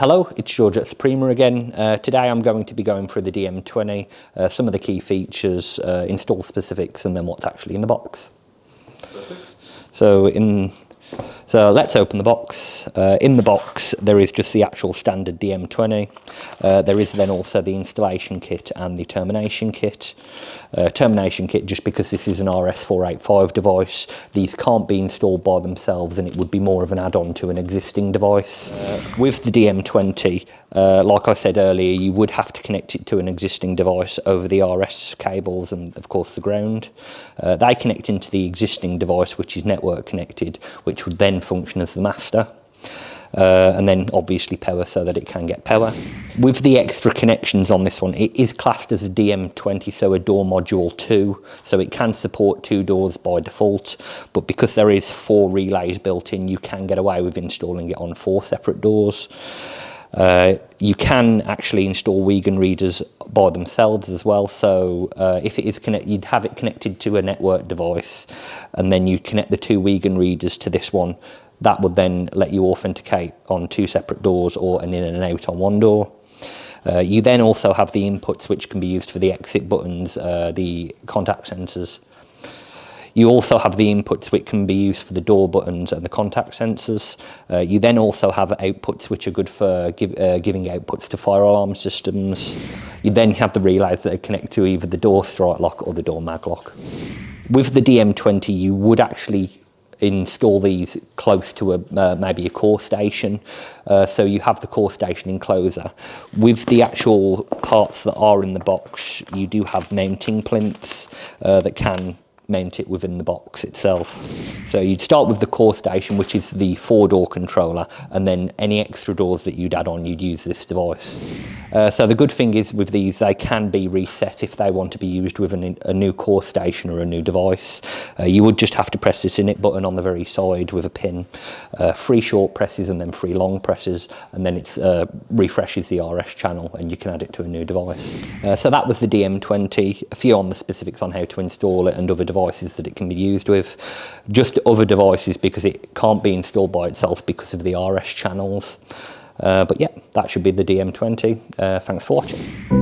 Hello, it's George at Suprema again. Today I'm going to be going through the DM-20, some of the key features, install specifics, and then what's actually in the box. Perfect. So let's open the box. In the box there is just the actual standard DM-20. There is then also the installation kit and the termination kit. Termination kit, just because this is an RS485 device, these can't be installed by themselves and it would be more of an add-on to an existing device. With the DM-20, like I said earlier, you would have to connect it to an existing device over the RS cables and of course the ground. They connect into the existing device, which is network connected, which would then function as the master. And then obviously power so that it can get power. With the extra connections on this one, it is classed as a DM-20, so a door module 2, so it can support 2 doors by default, but because there is 4 relays built in, you can get away with installing it on 4 separate doors. You can actually install Wigan readers by themselves as well, so if it is you'd have it connected to a network device and then you connect the 2 Wigan readers to this one. That would then let you authenticate on 2 separate doors or an in and out on 1 door. You then also have the inputs which can be used for the exit buttons, the contact sensors. You also have the inputs which can be used for the door buttons and the contact sensors. You then also have outputs which are good for giving outputs to fire alarm systems. You then have the relays that are connected to either the door strike lock or the door mag lock. With the DM-20, you would actually install these close to maybe a core station, so you have the core station enclosure. With the actual parts that are in the box, you do have mounting plinths that can mount it within the box itself. So you'd start with the core station, which is the 4-door controller, and then any extra doors that you'd add on, you'd use this device. So the good thing is with these, they can be reset if they want to be used with a new core station or a new device. You would just have to press this init button on the very side with a pin, 3 short presses and then 3 long presses, and then it refreshes the RS channel and you can add it to a new device. So that was the DM-20, a few on the specifics on how to install it and other devices that it can be used with. Just other devices because it can't be installed by itself because of the RS channels. But yeah, that should be the DM-20. Thanks for watching.